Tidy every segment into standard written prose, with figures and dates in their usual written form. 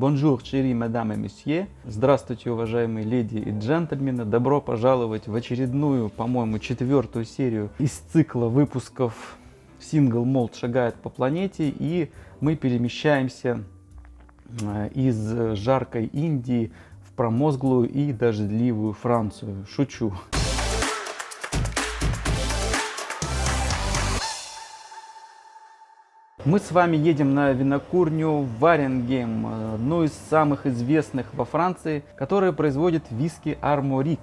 Bonjour, chérie, madame et monsieur. Здравствуйте, уважаемые леди и джентльмены. Добро пожаловать в очередную, по-моему, 4-ю серию из цикла выпусков Single Malt шагает по планете. И мы перемещаемся из жаркой Индии в промозглую и дождливую Францию. Шучу. Мы с вами едем на винокурню Варенгем, одну из самых известных во Франции, которая производит виски Арморик.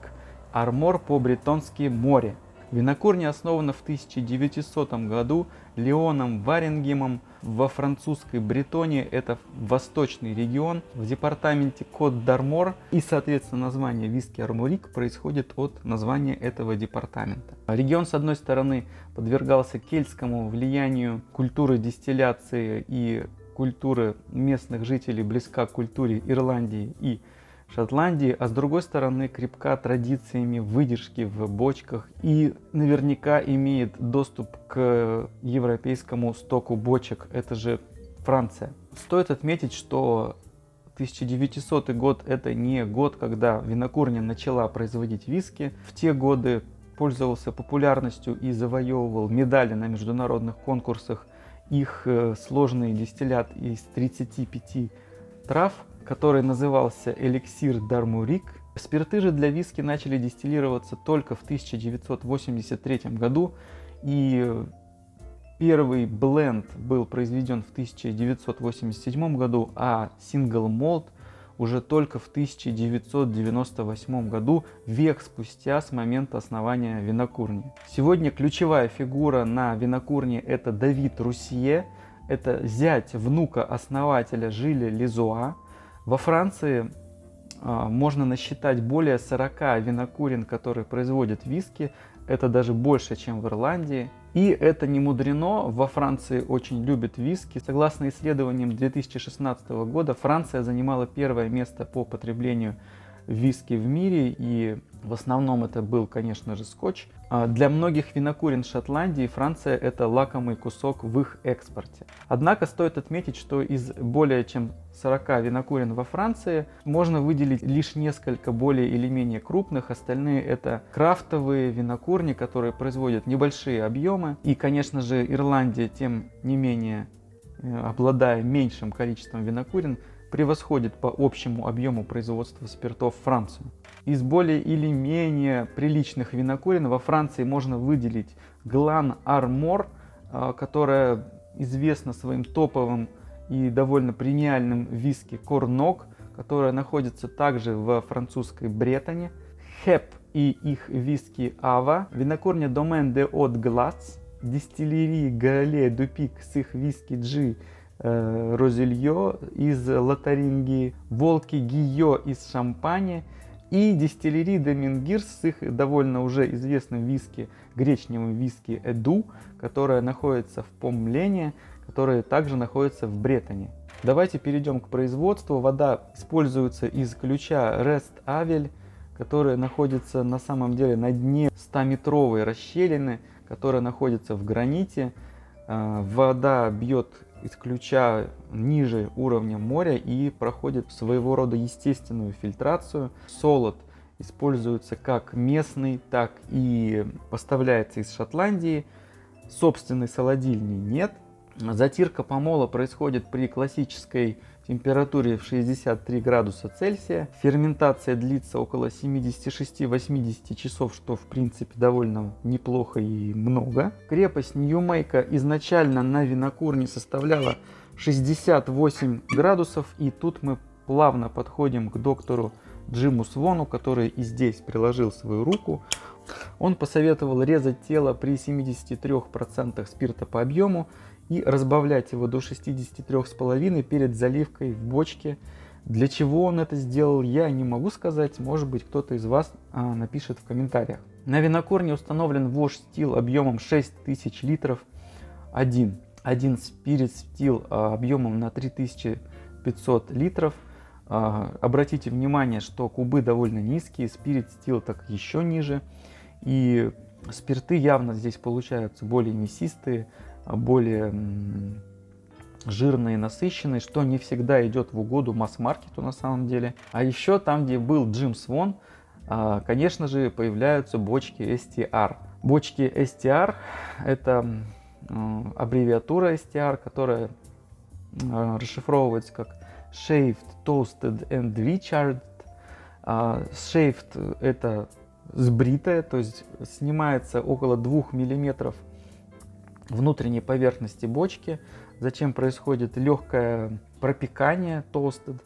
Армор по-бретонски море. Винокурня основана в 1900 году Леоном Варенгемом во французской Бретонии, это восточный регион, в департаменте Кот-д'Армор, и, соответственно, название виски Арморик происходит от названия этого департамента. Регион, с одной стороны, подвергался кельтскому влиянию, культуры дистилляции и культуры местных жителей близка к культуре Ирландии и Шотландии, а с другой стороны крепка традициями выдержки в бочках и наверняка имеет доступ к европейскому стоку бочек, это же Франция. Стоит отметить, что 1900 год это не год, когда винокурня начала производить виски. В те годы пользовался популярностью и завоевывал медали на международных конкурсах их сложный дистиллят из 35 трав, который назывался эликсир d'Armoric. Спирты же для виски начали дистиллироваться только в 1983 году, и первый бленд был произведен в 1987 году, а Single Malt уже только в 1998 году, век спустя с момента основания винокурни. Сегодня ключевая фигура на винокурне это Давид Руссье, это зять внука основателя Жиля Лизуа. Во Франции можно насчитать более 40 винокурен, которые производят виски. Это даже больше, чем в Ирландии. И это не мудрено, во Франции очень любят виски. Согласно исследованиям 2016 года, Франция занимала первое место по потреблению виски в мире, и в основном это был, конечно же, скотч. Для многих винокурен Шотландии Франция это лакомый кусок в их экспорте. Однако стоит отметить, что из более чем 40 винокурен во Франции можно выделить лишь несколько более или менее крупных, остальные это крафтовые винокурни, которые производят небольшие объемы. И, конечно же, Ирландия, тем не менее, обладая меньшим количеством винокурен, превосходит по общему объему производства спиртов Францию. Из более или менее приличных винокурен во Франции можно выделить Глан Армор, которая известна своим топовым и довольно премиальным виски Корнок, которая находится также во французской Бретоне, Хеп и их виски Ава, винокурня Domaine de Haute Glace, дистиллерии Гале Дупик с их виски G Розелье из Лотарингии, Волки Гийо из Шампани и дистиллерии Домингирс с их довольно уже известным виски, гречневым виски Эду, которая находится в Помлене, которая также находится в Бретоне. Давайте перейдем к производству. Вода используется из ключа Рест Авель, которая находится на самом деле на дне 100-метровой расщелины, которая находится в граните. Вода бьет из ключа ниже уровня моря и проходит своего рода естественную фильтрацию. Солод используется как местный, так и поставляется из Шотландии. Собственной солодильни нет. Затирка помола происходит при классической температуре в 63 градуса Цельсия. Ферментация длится около 76-80 часов, что в принципе довольно неплохо и много. Крепость Нью-Мейка изначально на винокурне составляла 68 градусов, и тут мы плавно подходим к доктору Джиму Свону, который и здесь приложил свою руку. Он посоветовал резать тело при 73% спирта по объему и разбавлять его до 63,5 перед заливкой в бочке. Для чего он это сделал, я не могу сказать, может быть кто-то из вас напишет в комментариях. На винокурне установлен Wash Still объемом 6000 литров, один Spirit Still объемом на 3500 литров. Обратите внимание, что кубы довольно низкие, Spirit Still так еще ниже, и спирты явно здесь получаются более мясистые, более жирный и насыщенный, что не всегда идет в угоду масс-маркету на самом деле. А еще там, где был Джим Свон, конечно же, появляются бочки STR. Бочки STR — это аббревиатура STR, которая расшифровывается как Shaved, Toasted and Recharged. Shaved — это сбритая, то есть снимается около 2 мм внутренней поверхности бочки, затем происходит легкое пропекание, toasted,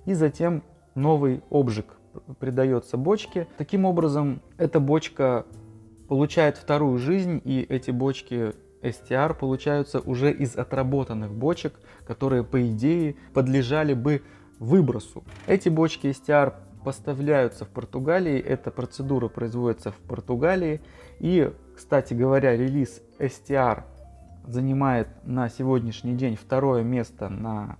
и затем новый обжиг придается бочке. Таким образом, эта бочка получает вторую жизнь, и эти бочки STR получаются уже из отработанных бочек, которые, по идее, подлежали бы выбросу. Эти бочки STR поставляются в Португалии, эта процедура производится в Португалии. И, кстати говоря, релиз STR занимает на сегодняшний день второе место на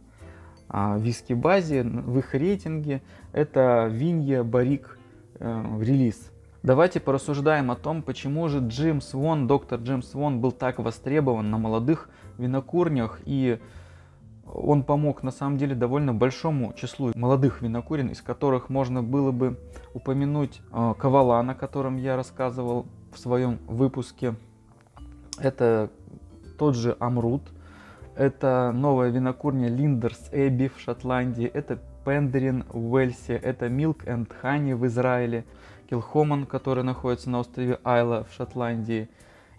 виски-базе в их рейтинге. Это Винья Баррик релиз. Давайте порассуждаем о том, почему же Джим Свон, доктор Джим Свон, был так востребован на молодых винокурнях, и он помог на самом деле довольно большому числу молодых винокурен, из которых можно было бы упомянуть Кавалан, о котором я рассказывал в своем выпуске. Это тот же Амрут, это новая винокурня Линдерс Эбби в Шотландии, это Пендрин в Уэльсе, это Milk and Honey в Израиле, Килхоман, который находится на острове Айла в Шотландии,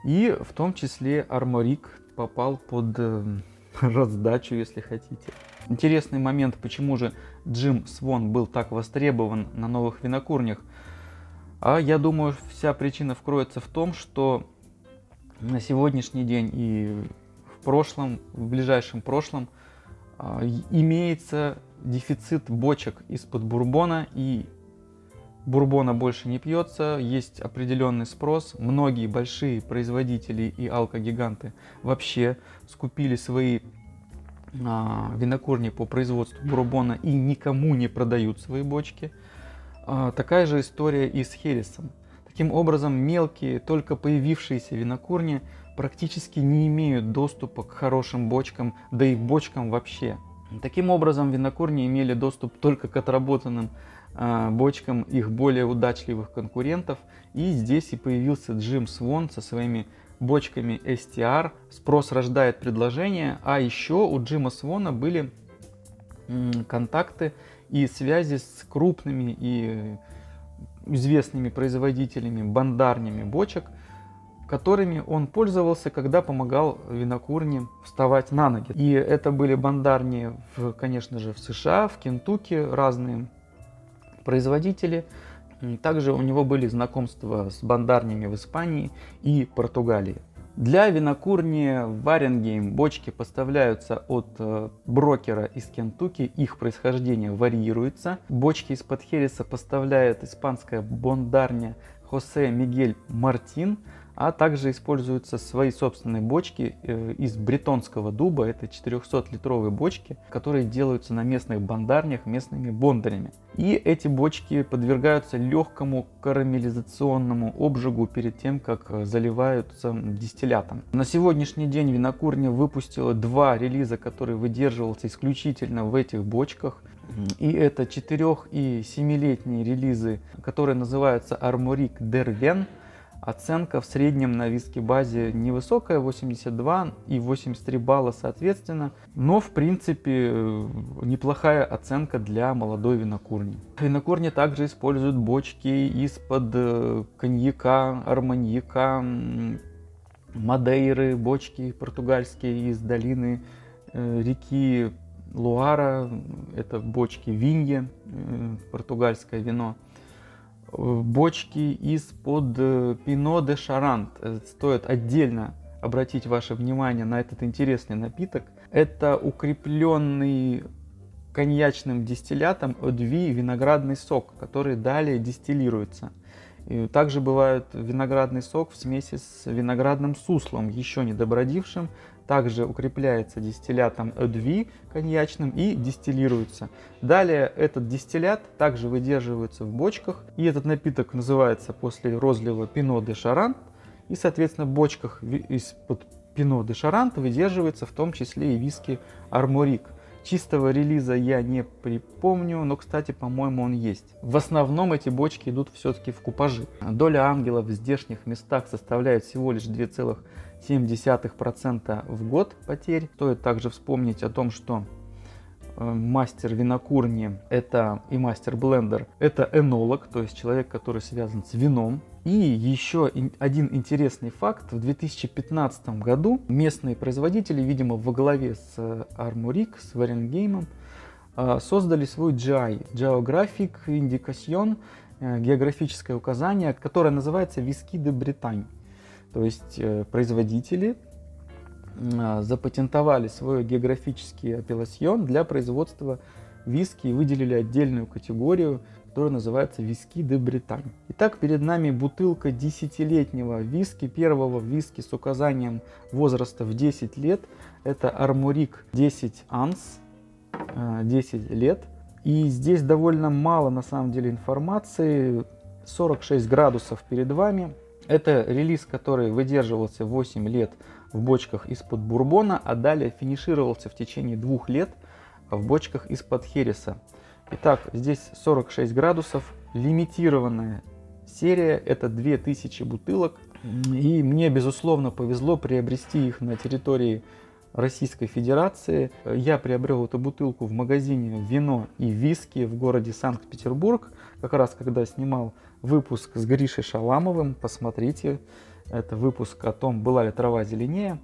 и в том числе Арморик попал под раздачу, если хотите. Интересный момент, почему же Джим Свон был так востребован на новых винокурнях. Я думаю, вся причина вкроется в том, что на сегодняшний день и в ближайшем прошлом имеется дефицит бочек из-под бурбона, и бурбона больше не пьется, есть определенный спрос. Многие большие производители и алкогиганты вообще скупили свои винокурни по производству бурбона и никому не продают свои бочки. Такая же история и с хересом. Таким образом, мелкие, только появившиеся винокурни практически не имеют доступа к хорошим бочкам, да и к бочкам вообще. Таким образом, винокурни имели доступ только к отработанным бочкам их более удачливых конкурентов. И здесь и появился Джим Свон со своими бочками STR. Спрос рождает предложение. А еще у Джима Свона были контакты и связи с крупными и известными производителями, бандарнями бочек, которыми он пользовался, когда помогал винокурне вставать на ноги. И это были бандарни, конечно же, в США, в Кентукки, разные производители. Также у него были знакомства с бандарнями в Испании и Португалии. Для винокурни Варенгейм бочки поставляются от брокера из Кентукки, их происхождение варьируется. Бочки из-под хереса поставляет испанская бандарня Хосе Мигель Мартин, а также используются свои собственные бочки из бретонского дуба. Это 400-литровые бочки, которые делаются на местных бандарнях местными бондарями. И эти бочки подвергаются легкому карамелизационному обжигу перед тем, как заливаются дистиллятом. На сегодняшний день винокурня выпустила 2 релиза, которые выдерживаются исключительно в этих бочках. И это 4- и 7-летние релизы, которые называются Armoric Derven. Оценка в среднем на виски-базе невысокая, 82 и 83 балла соответственно, но в принципе неплохая оценка для молодой винокурни. Винокурни также используют бочки из-под коньяка, арманьяка, Мадейры, бочки португальские из долины реки Луара, это бочки Винья, португальское вино. Бочки из-под Пино де Шарант. Стоит отдельно обратить ваше внимание на этот интересный напиток. Это укрепленный коньячным дистиллятом Eau-de-vie виноградный сок, который далее дистиллируется. И также бывает виноградный сок в смеси с виноградным суслом, еще не добродившим. Также укрепляется дистиллятом Eau-de-vie коньячным и дистиллируется. Далее этот дистиллят также выдерживается в бочках. И этот напиток называется после розлива Пино де Шаран. И, соответственно, в бочках из-под Пино де Шарант выдерживается в том числе и виски Арморик. Чистого релиза я не припомню, но, кстати, по-моему, он есть. В основном эти бочки идут все-таки в купажи. Доля ангелов в здешних местах составляет всего лишь 2,7% в год потерь. Стоит также вспомнить о том, что мастер винокурни это и мастер блендер это энолог, то есть человек, который связан с вином. И еще один интересный факт: в 2015 году местные производители, видимо во главе с Armoric, с Варенгеймом, создали свой GI, Geographic Indication, географическое указание, которое называется Виски де Британь. То есть производители запатентовали свой географический апелласьон для производства виски и выделили отдельную категорию, которая называется Виски де Британь. Итак, перед нами бутылка 10-летнего виски, первого виски с указанием возраста в 10 лет. Это Armoric 10 Ans, 10 лет. И здесь довольно мало на самом деле информации, 46 градусов перед вами. Это релиз, который выдерживался 8 лет в бочках из-под бурбона, а далее финишировался в течение 2 лет в бочках из-под хереса. Итак, здесь 46 градусов, лимитированная серия, это 2000 бутылок. И мне, безусловно, повезло приобрести их на территории Российской Федерации. Я приобрел эту бутылку в магазине «Вино и виски» в городе Санкт-Петербург, как раз когда снимал выпуск с Гришей Шаламовым. Посмотрите, это выпуск о том, была ли трава зеленее.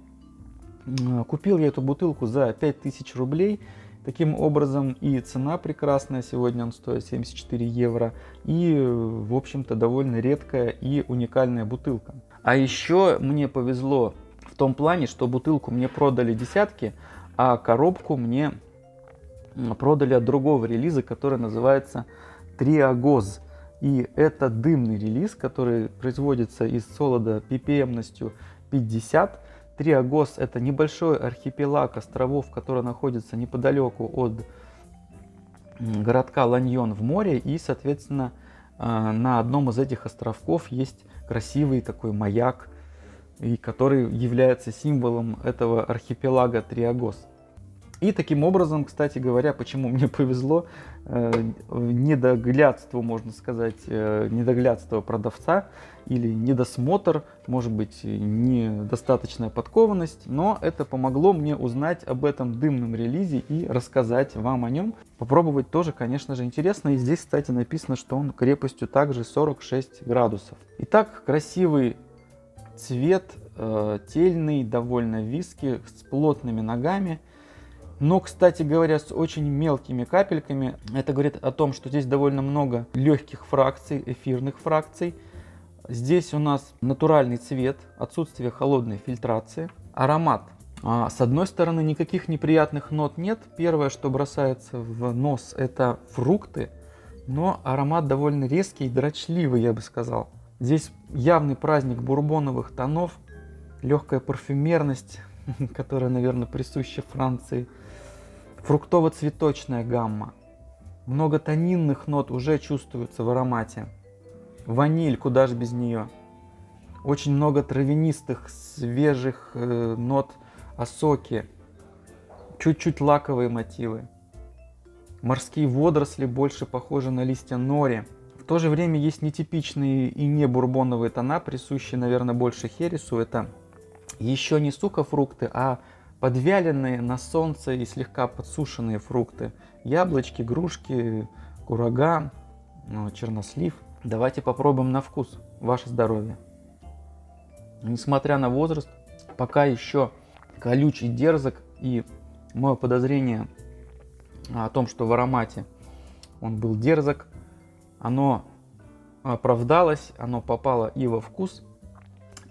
Купил я эту бутылку за 5000 рублей. Таким образом, и цена прекрасная, сегодня он стоит 74 евро, и, в общем-то, довольно редкая и уникальная бутылка. А еще мне повезло в том плане, что бутылку мне продали десятки, а коробку мне продали от другого релиза, который называется Триагоз. И это дымный релиз, который производится из солода ppm-ностью 50. Триагоз — это небольшой архипелаг островов, который находится неподалеку от городка Ланьон в море. И, соответственно, на одном из этих островков есть красивый такой маяк, и который является символом этого архипелага Триагоз. И таким образом, кстати говоря, почему мне повезло, недоглядство, можно сказать, недоглядство продавца или недосмотр, может быть, недостаточная подкованность, но это помогло мне узнать об этом дымном релизе и рассказать вам о нем. Попробовать тоже, конечно же, интересно. И здесь, кстати, написано, что он крепостью также 46 градусов. Итак, красивый цвет, тельный, довольно виски, с плотными ногами. Но, кстати говоря, с очень мелкими капельками. Это говорит о том, что здесь довольно много легких фракций, эфирных фракций. Здесь у нас натуральный цвет, отсутствие холодной фильтрации. Аромат. С одной стороны, никаких неприятных нот нет. Первое, что бросается в нос, это фрукты. Но аромат довольно резкий и дрочливый, я бы сказал. Здесь явный праздник бурбоновых тонов, легкая парфюмерность, которая, наверное, присуща Франции. Фруктово-цветочная гамма. Много тонинных нот уже чувствуется в аромате. Ваниль, куда же без нее. Очень много травянистых, свежих нот осоки. Чуть-чуть лаковые мотивы. Морские водоросли больше похожи на листья нори. В то же время есть нетипичные и не бурбоновые тона, присущие, наверное, больше хересу. Это еще не сухофрукты, а подвяленные на солнце и слегка подсушенные фрукты. Яблочки, грушки, курага, чернослив. Давайте попробуем на вкус. Ваше здоровье. Несмотря на возраст, пока еще колючий, дерзок, и мое подозрение о том, что в аромате он был дерзок, оно оправдалось, оно попало и во вкус.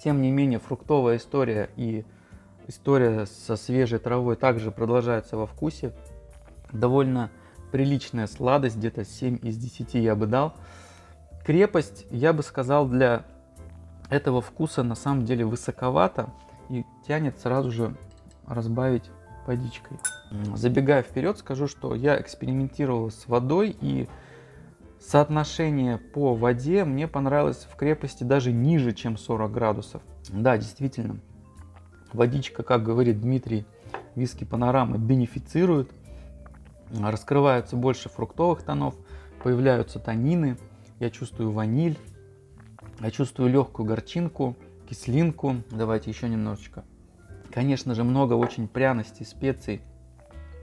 Тем не менее, фруктовая история и история со свежей травой также продолжается во вкусе. Довольно приличная сладость, где-то 7 из 10 я бы дал. Крепость, я бы сказал, для этого вкуса на самом деле высоковато и тянет сразу же разбавить водичкой. Забегая вперед, скажу, что я экспериментировал с водой, и соотношение по воде мне понравилось в крепости даже ниже, чем 40 градусов. Да, действительно, Водичка, как говорит Дмитрий, виски Панорама бенефицирует. Раскрываются больше фруктовых тонов, появляются танины. Я чувствую ваниль, я чувствую легкую горчинку, кислинку. Давайте еще немножечко. Конечно же, много очень пряностей, специй.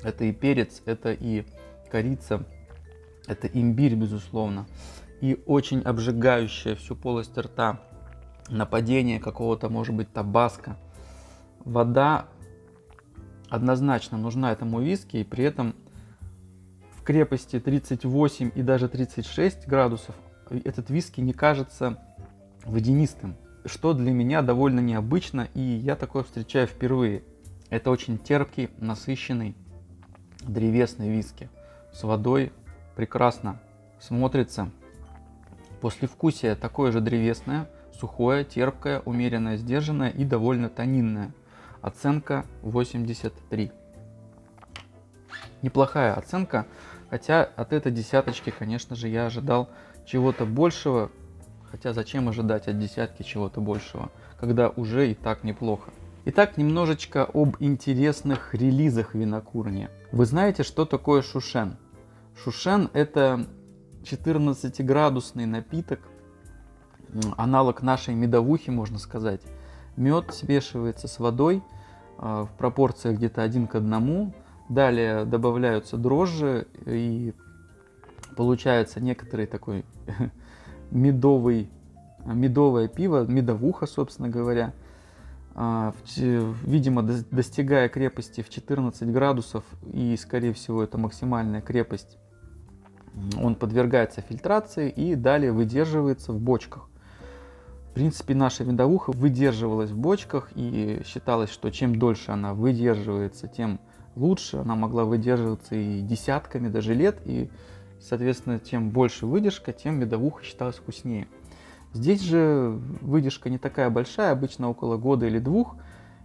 Это и перец, это и корица, это имбирь, безусловно. И очень обжигающее всю полость рта нападение какого-то, может быть, табаско. Вода однозначно нужна этому виски, и при этом в крепости 38 и даже 36 градусов этот виски не кажется водянистым, что для меня довольно необычно, и я такое встречаю впервые. Это очень терпкий, насыщенный, древесный виски с водой, прекрасно смотрится. Послевкусие такое же древесное, сухое, терпкое, умеренное, сдержанное и довольно тонинное. Оценка 83. Неплохая оценка, хотя от этой десяточки, конечно же, я ожидал чего-то большего. Хотя зачем ожидать от десятки чего-то большего, когда уже и так неплохо. Итак, немножечко об интересных релизах винокурни. Вы знаете, что такое шушен? Шушен — это 14-градусный напиток, аналог нашей медовухи, можно сказать. Мед смешивается с водой в пропорциях где-то 1 к 1. Далее добавляются дрожжи, и получается некоторый такой медовое пиво, медовуха, собственно говоря. Видимо, достигая крепости в 14 градусов, и, скорее всего, это максимальная крепость, он подвергается фильтрации и далее выдерживается в бочках. В принципе, наша медовуха выдерживалась в бочках, и считалось, что чем дольше она выдерживается, тем лучше. Она могла выдерживаться и десятками даже лет, и, соответственно, чем больше выдержка, тем медовуха считалась вкуснее. Здесь же выдержка не такая большая, обычно около года или 2,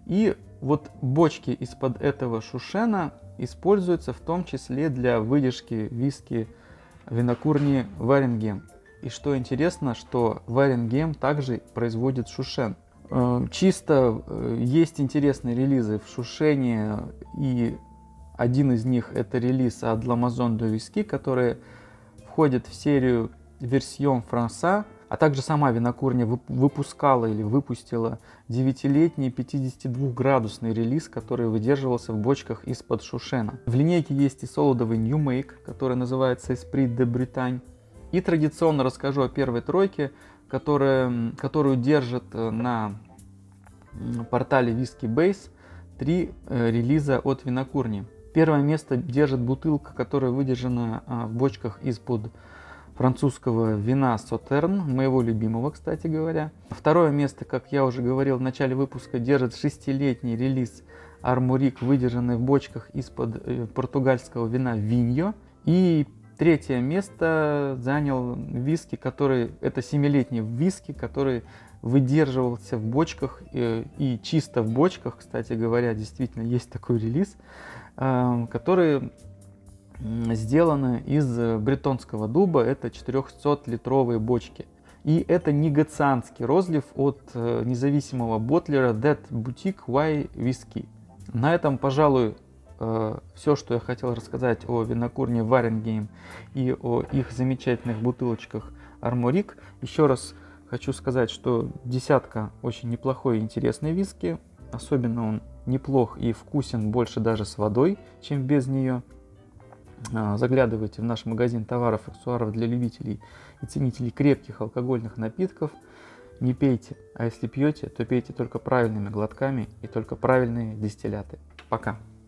и вот бочки из-под этого шушена используются в том числе для выдержки виски винокурни Варенгем. И что интересно, что Варенгем также производит шушен. Чисто есть интересные релизы в шушене, и один из них это релиз от La Maison de Whisky, который входит в серию Version Française, а также сама винокурня выпускала или выпустила 9-летний 52-градусный релиз, который выдерживался в бочках из-под шушена. В линейке есть и солодовый New Make, который называется Esprit de Bretagne. И традиционно расскажу о первой тройке, которую держит на портале Whisky Base 3 релиза от винокурни. Первое место держит бутылка, которая выдержана в бочках из-под французского вина Sauternes, моего любимого, кстати говоря. Второе место, как я уже говорил в начале выпуска, держит 6-летний релиз Armorique, выдержанный в бочках из-под португальского вина Vinho. И третье место занял виски, это 7-летний виски, который выдерживался в бочках и чисто в бочках, кстати говоря, действительно есть такой релиз, который сделаны из бретонского дуба, это 400-литровые бочки. И это негацианский розлив от независимого ботлера Dead Boutique Y Whisky. На этом, пожалуй, все, что я хотел рассказать о винокурне Варенгем и о их замечательных бутылочках Armorique. Еще раз хочу сказать, что десятка очень неплохой и интересный виски. Особенно он неплох и вкусен больше даже с водой, чем без нее. Заглядывайте в наш магазин товаров и аксессуаров для любителей и ценителей крепких алкогольных напитков. Не пейте, а если пьете, то пейте только правильными глотками и только правильные дистилляты. Пока!